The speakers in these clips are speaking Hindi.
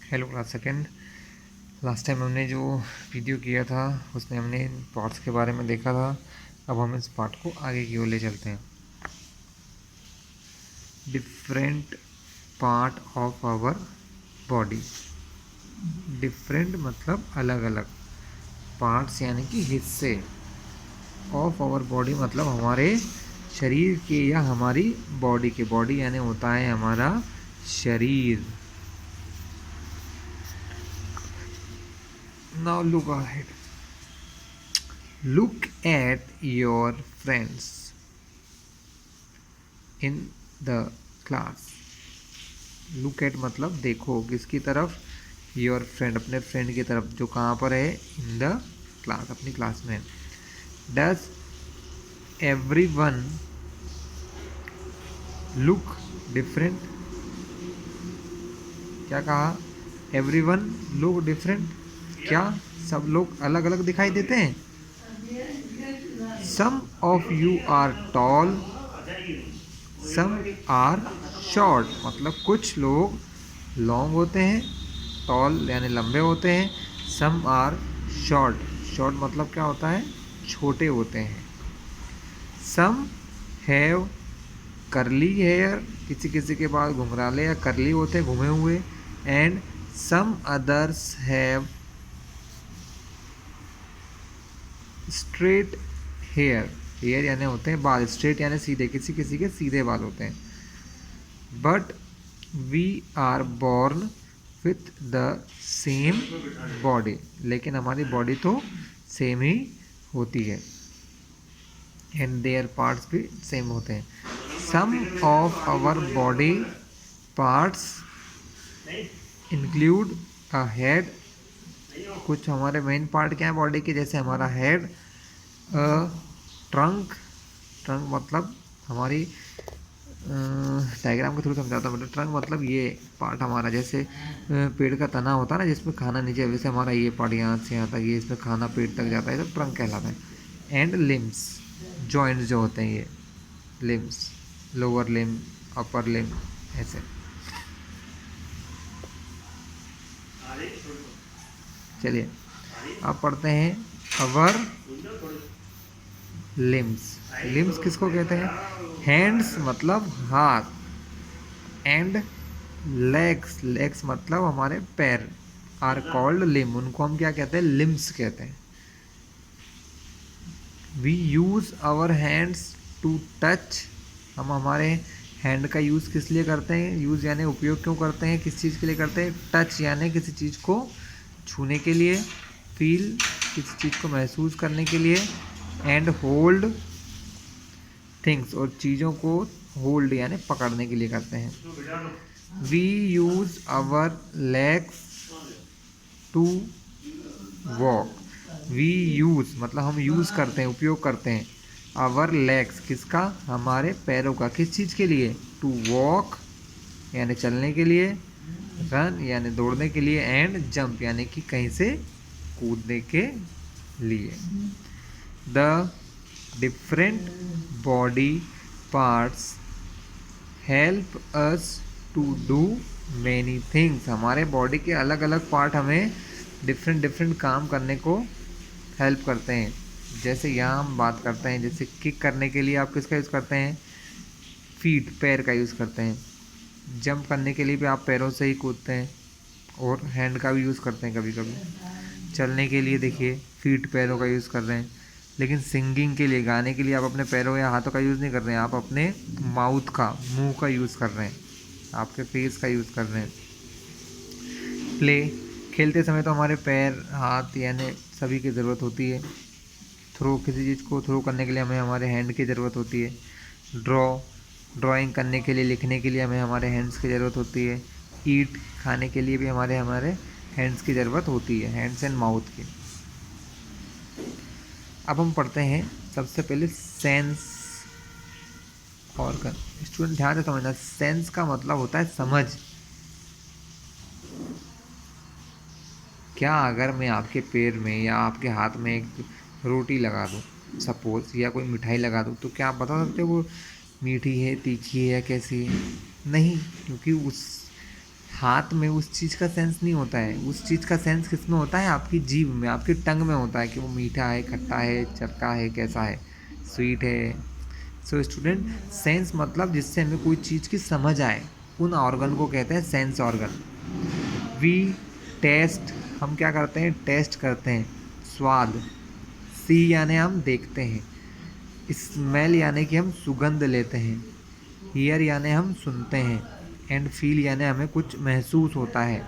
Hello class second. Last time हमने जो वीडियो किया था उसमें हमने पार्ट्स के बारे में देखा था। अब हम इस पार्ट को आगे की ओर ले चलते हैं। Different part of our body. Different मतलब अलग अलग, पार्ट्स यानी कि हिस्से, ऑफ आवर बॉडी मतलब हमारे शरीर के या हमारी बॉडी के। बॉडी यानी होता है हमारा शरीर। Now look ahead, look at your friends in the class। look at मतलब देखो, किसकी तरफ? your friend, अपने फ्रेंड की तरफ, जो कहाँ पर है? in the class, अपनी क्लास में। does everyone look different? क्या कहा? everyone look different, क्या सब लोग अलग अलग दिखाई देते हैं? some of you are tall, some are short मतलब कुछ लोग लॉन्ग होते हैं, टॉल यानी लंबे होते हैं। सम आर शॉर्ट, शॉर्ट मतलब क्या होता है? छोटे होते हैं। सम हैव करली हेयर, किसी किसी के पास घुंघराले या करली होते हैं, घुमे हुए। And some others have straight hair, hair यानी होते हैं बाल, स्ट्रेट यानी सीधे, किसी किसी के सीधे बाल होते हैं। But we are born with the same body, लेकिन हमारी बॉडी तो सेम ही होती है। एंड देयर पार्ट्स भी सेम होते हैं। Some of our body parts include a head, कुछ हमारे मेन पार्ट क्या है बॉडी के? जैसे हमारा हेड, ट्रंक, ट्रंक मतलब हमारी डायग्राम के थ्रू समझाता हूँ। मतलब ट्रंक मतलब ये पार्ट हमारा, जैसे पेड़ का तना होता है ना जिसमें खाना नीचे, वैसे हमारा ये पार्ट यहाँ से यहाँ तक, ये इसमें खाना पेट तक जाता है, तो ट्रंक कहलाता है। एंड लिम्स, जॉइंट्स जो होते हैं ये लिम्स, लोअर लिम, अपर लिम, ऐसे। चलिए अब पढ़ते हैं अवर लिम्स। लिम्स किसको कहते हैं? हैंड्स मतलब हाथ, एंड लेग्स, लेग्स मतलब हमारे पैर, आर कॉल्ड लिम, उनको हम क्या कहते हैं? लिम्स कहते हैं। We use our hands to touch, हम हमारे हैंड का यूज़ किस लिए करते हैं? यूज़ यानी उपयोग क्यों करते हैं, किस चीज़ के लिए करते हैं? टच यानी किसी चीज़ को छूने के लिए, फील किसी चीज़ को महसूस करने के लिए, एंड होल्ड थिंग्स, और चीज़ों को होल्ड यानी पकड़ने के लिए करते हैं। We use our legs to walk, we use मतलब हम यूज़ करते हैं, उपयोग करते हैं। आवर लेग्स किसका? हमारे पैरों का, किस चीज़ के लिए? टू वॉक यानी चलने के लिए, रन यानी दौड़ने के लिए, एंड जंप यानी कि कहीं से कूदने के लिए। The different body parts help us to do many things, हमारे बॉडी के अलग अलग पार्ट हमें डिफरेंट डिफरेंट काम करने को हेल्प करते हैं। जैसे यहाँ हम बात करते हैं, जैसे किक करने के लिए आप किसका यूज़ करते हैं? फीट, पैर का यूज़ करते हैं। जंप करने के लिए भी आप पैरों से ही कूदते हैं, और हैंड का भी यूज़ करते हैं कभी कभी। चलने के लिए देखिए फीट, पैरों का यूज़ कर रहे हैं। लेकिन सिंगिंग के लिए, गाने के लिए आप अपने पैरों या हाथों का यूज़ नहीं कर रहे हैं, आप अपने माउथ का, मुंह का यूज़ कर रहे हैं, आपके फेस का यूज़ कर रहे हैं। प्ले, खेलते समय तो हमारे पैर, हाथ यानी सभी की ज़रूरत होती है। थ्रो, किसी चीज़ को थ्रो करने के लिए हमें हमारे हैंड की ज़रूरत होती है। ड्रॉ, ड्राइंग करने के लिए, लिखने के लिए हमें हमारे हैंड्स की ज़रूरत होती है। ईट, खाने के लिए भी हमारे हमारे हैंड्स की ज़रूरत होती है, हैंड्स एंड माउथ की। अब हम पढ़ते हैं सबसे पहले सेंस ऑर्गन। स्टूडेंट ध्यान से समझना, सेंस का मतलब होता है समझ। क्या अगर मैं आपके पैर में या आपके हाथ में एक रोटी लगा दूँ सपोज, या कोई मिठाई लगा दूँ, तो क्या आप बता सकते हो वो मीठी है, तीखी है या कैसी है? नहीं, क्योंकि उस हाथ में उस चीज़ का सेंस नहीं होता है, उस चीज़ का सेंस किस में होता है, आपकी जीभ में, आपकी टंग में होता है कि वो मीठा है, खट्टा है, चरका है, कैसा है, स्वीट है। सो स्टूडेंट, सेंस मतलब जिससे हमें कोई चीज़ की समझ आए, उन ऑर्गन को कहते हैं सेंस ऑर्गन। वी टेस्ट, हम क्या करते हैं, टेस्ट करते हैं, स्वाद। सी यानी हम देखते हैं, स्मेल यानी कि हम सुगंध लेते हैं, हियर यानी हम सुनते हैं, एंड फील यानी हमें कुछ महसूस होता है।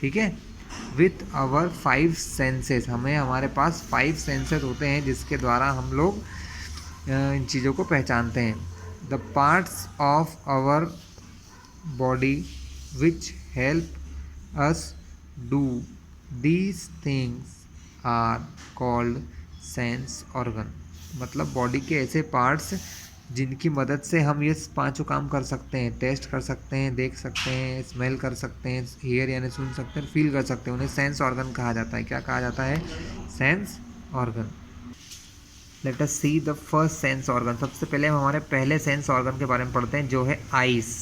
ठीक है। विथ आवर 5 सेंसेस, हमें हमारे पास 5 सेंसेस होते हैं जिसके द्वारा हम लोग इन चीज़ों को पहचानते हैं। The parts of our body which help us do these things are called sense organ. मतलब बॉडी के ऐसे पार्ट्स जिनकी मदद से हम ये पांचों काम कर सकते हैं, टेस्ट कर सकते हैं, देख सकते हैं, स्मेल कर सकते हैं, हियर यानी सुन सकते हैं, फील कर सकते हैं, उन्हें सेंस ऑर्गन कहा जाता है। क्या कहा जाता है? Sense organ. Let us see the first sense organ. सबसे पहले हम हमारे पहले सेंस ऑर्गन के बारे में पढ़ते हैं, जो है आइस।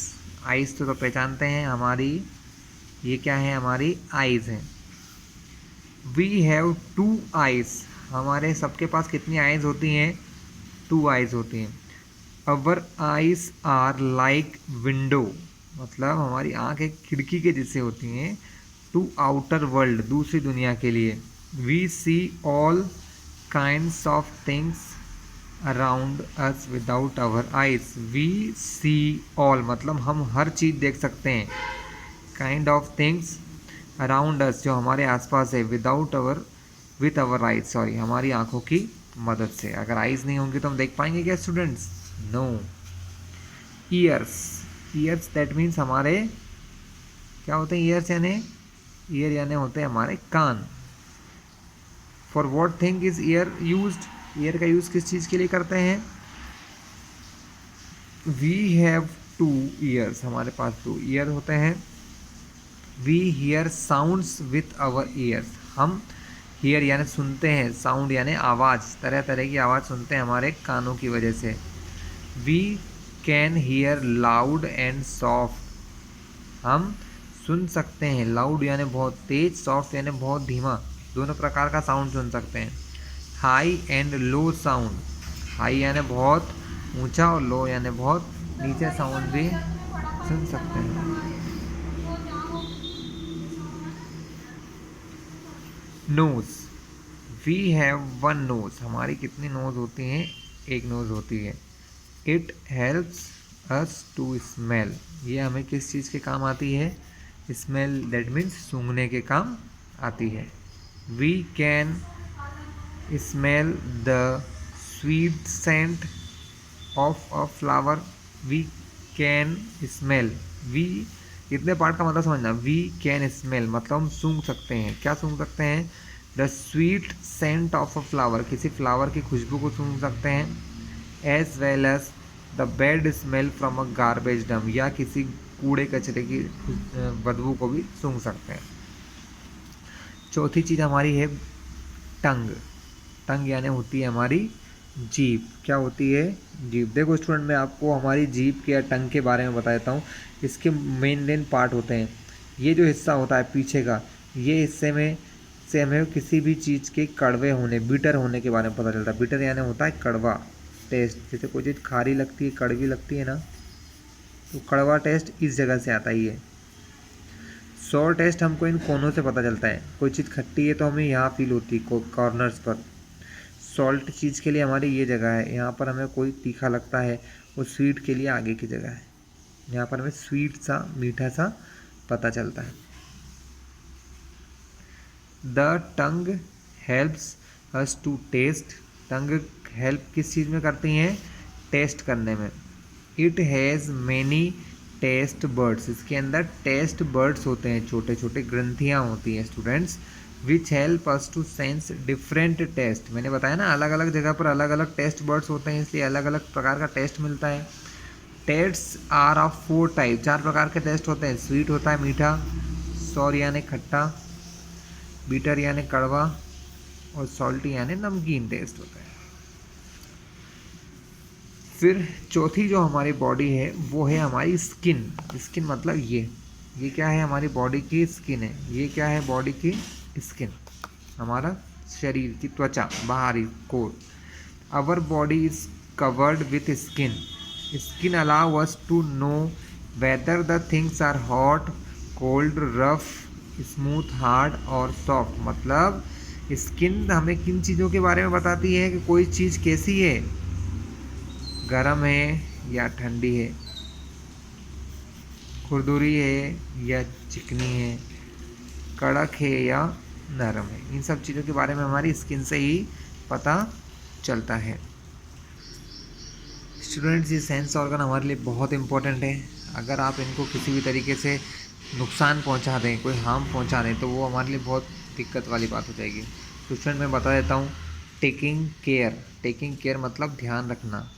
आइस तो पहचानते हैं हमारी, ये क्या है, हमारी आइज़ हैं। वी हैव 2 आइज़, हमारे सबके पास कितनी आइज़ होती हैं? 2 आइज़ होती हैं। अवर आइज़ आर लाइक विंडो, मतलब हमारी आँख एक खिड़की के जैसे होती हैं, टू आउटर वर्ल्ड, दूसरी दुनिया के लिए। We see all kinds of things around us without our eyes. We see all मतलब हम हर चीज़ देख सकते हैं, kind of things around us जो हमारे आसपास है, विथ आवर आइज, सॉरी, हमारी आंखों की मदद से। अगर आइज नहीं होंगी तो हम देख पाएंगे क्या students? No. Ears, ears that means हमारे क्या होते हैं? ईयर्स यानी, ईयर यानी होते हैं हमारे कान। For what thing is ear used, ear का यूज़ किस चीज़ के लिए करते हैं? वी हैव 2 ईयर्स, हमारे पास 2 ईयर होते हैं। We hear sounds with our ears, हम हियर यानी सुनते हैं, साउंड यानी आवाज़, तरह तरह की आवाज़ सुनते हैं हमारे कानों की वजह से। We can hear loud and soft, हम सुन सकते हैं, लाउड यानी बहुत तेज, सॉफ्ट यानी बहुत धीमा, दोनों प्रकार का साउंड सुन सकते हैं। High and low sound, high यानी बहुत ऊंचा और लो यानी बहुत नीचे साउंड भी सुन सकते हैं। नोज, वी हैव 1 नोज, हमारी कितनी नोज होती हैं? 1 नोज होती है। It helps us to smell, ये हमें किस चीज़ के काम आती है? स्मेल, दैट मीन्स सूंघने के काम आती है। We can smell the sweet scent of a flower, we can smell, we कितने पार्ट का मतलब समझना। वी कैन स्मेल मतलब हम सूंघ सकते हैं, क्या सूंघ सकते हैं? The sweet scent of a flower, किसी फ्लावर की खुशबू को सूंघ सकते हैं। As well as the bad smell from a garbage dump, या किसी कूड़े कचरे की बदबू को भी सूंघ सकते हैं। चौथी चीज़ हमारी है टंग। टंग यानी होती है हमारी जीभ। क्या होती है? जीभ। देखो स्टूडेंट, मैं आपको हमारी जीभ के या टंग के बारे में बता देता हूँ। इसके मेन पार्ट होते हैं। ये जो हिस्सा होता है पीछे का, ये हिस्से में से हमें किसी भी चीज़ के कड़वे होने, बिटर होने के बारे में पता चलता है। बिटर यानी होता है कड़वा टेस्ट, जैसे कोई चीज़ खारी लगती है, कड़वी लगती है ना, तो कड़वा टेस्ट इस जगह से आता ही है। सॉर टेस्ट हमको इन कोनों से पता चलता है। कोई चीज़ खट्टी है तो हमें यहाँ फील होती है कॉर्नर्स पर। सॉल्ट चीज़ के लिए हमारी ये जगह है, यहाँ पर हमें कोई तीखा लगता है, वो स्वीट के लिए आगे की जगह है, यहाँ पर हमें स्वीट सा, मीठा सा पता चलता है। The tongue helps us to taste, tongue help किस चीज़ में करती हैं? टेस्ट करने में। It has many taste buds, इसके अंदर टेस्ट बर्ड्स होते हैं, छोटे छोटे ग्रंथियाँ होती हैं students, which help us to sense different taste. मैंने बताया ना, अलग अलग जगह पर अलग अलग टेस्ट बर्ड्स होते हैं, इसलिए अलग अलग प्रकार का टेस्ट मिलता है। टेस्ट आर ऑफ 4 टाइप, 4 प्रकार के टेस्ट होते हैं। स्वीट होता है मीठा, सॉर यानी खट्टा, बीटर यानी कड़वा, और सॉल्टी यानी नमकीन टेस्ट होता है। फिर चौथी जो हमारी बॉडी है वो है हमारी स्किन। स्किन मतलब ये ये क्या है, हमारी बॉडी की स्किन है। ये क्या है, बॉडी की स्किन, हमारा शरीर की त्वचा, बाहरी कोर। Our body is covered with skin. Skin allow us to know whether the things are hot, cold, rough, smooth, hard और सॉफ्ट। मतलब स्किन हमें किन चीज़ों के बारे में बताती है कि कोई चीज़ कैसी है, गर्म है या ठंडी है, खुरदुरी है या चिकनी है, कड़क है या नरम है। इन सब चीज़ों के बारे में हमारी स्किन से ही पता चलता है। स्टूडेंट्स, ये सेंस ऑर्गन हमारे लिए बहुत इंपॉर्टेंट है। अगर आप इनको किसी भी तरीके से नुकसान पहुंचा दें, कोई हार्म पहुंचा दें, तो वो हमारे लिए बहुत दिक्कत वाली बात हो जाएगी। तो स्टूडेंट मैं बता देता हूँ, टेकिंग केयर मतलब ध्यान रखना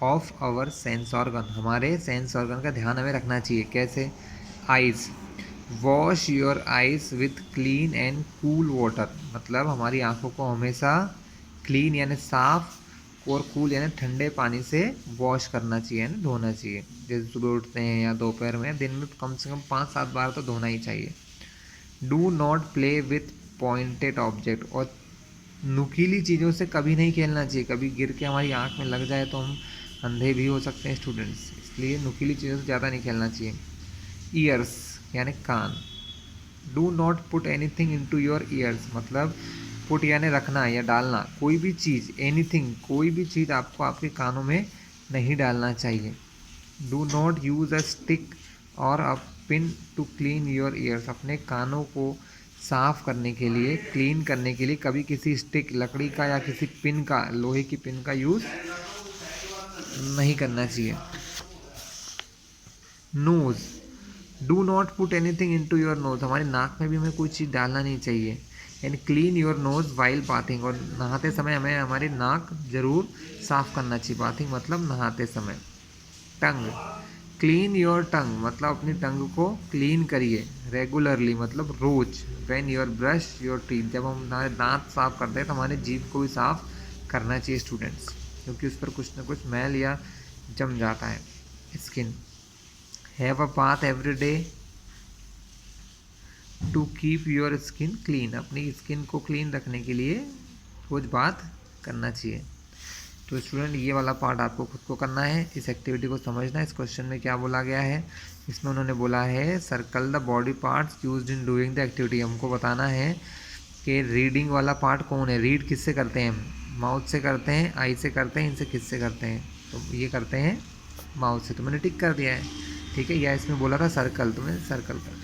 ऑफ आवर सेंस ऑर्गन, हमारे सेंस ऑर्गन का ध्यान हमें रखना चाहिए। कैसे? Eyes, wash your eyes with clean and cool water, मतलब हमारी आंखों को हमेशा क्लीन यानी साफ और कूल यानी ठंडे पानी से वॉश करना चाहिए, यानी धोना चाहिए। जैसे सुबह उठते हैं या दोपहर में, दिन में कम से कम 5-7 बार तो धोना ही चाहिए। Do not play with pointed object, और नुकीली चीज़ों से कभी नहीं खेलना चाहिए। कभी गिर के हमारी आँख में लग जाए तो हम अंधे भी हो सकते हैं स्टूडेंट्स, इसलिए नुकीली चीज़ों से ज़्यादा नहीं खेलना चाहिए। ईयर्स यानी कान, do not put anything into your ears, मतलब पुट यानी रखना या डालना, कोई भी चीज़, एनीथिंग, कोई भी चीज़ आपको आपके कानों में नहीं डालना चाहिए। Do not use a stick और a pin to clean your ears, अपने कानों को साफ करने के लिए, क्लीन करने के लिए कभी किसी स्टिक, लकड़ी का या किसी पिन का, लोहे की पिन का यूज़ नहीं करना चाहिए। Nose, do not put anything into your nose, हमारी नाक में भी हमें कोई चीज़ डालना नहीं चाहिए। And clean your nose while bathing, और नहाते समय हमें हमारी नाक जरूर साफ करना चाहिए। बाथिंग मतलब नहाते समय। टंग, क्लीन योर टंग, मतलब अपनी टंग को क्लीन करिए रेगुलरली, मतलब रोज। When your brush your teeth, जब हम हमारे दांत साफ करते हैं तो हमारे जीभ को भी साफ करना चाहिए स्टूडेंट्स, क्योंकि उस पर कुछ ना कुछ मैल या जम जाता है। Skin, have a bath every day to keep your skin clean, अपनी स्किन को क्लीन रखने के लिए रोज बात करना चाहिए। तो स्टूडेंट, ये वाला पार्ट आपको खुद को करना है, इस एक्टिविटी को समझना है। इस क्वेश्चन में क्या बोला गया है, इसमें उन्होंने बोला है circle the body parts used in doing the activity. हमको बताना है कि रीडिंग वाला पार्ट कौन है, रीड किससे करते हैं, माउथ से करते हैं, आई से करते हैं, इनसे किससे करते हैं, तो ये करते हैं माउथ से। तो मैंने टिक कर दिया है, ठीक है। या इसमें बोला था सर्कल, तो मैंने सर्कल कर दिया।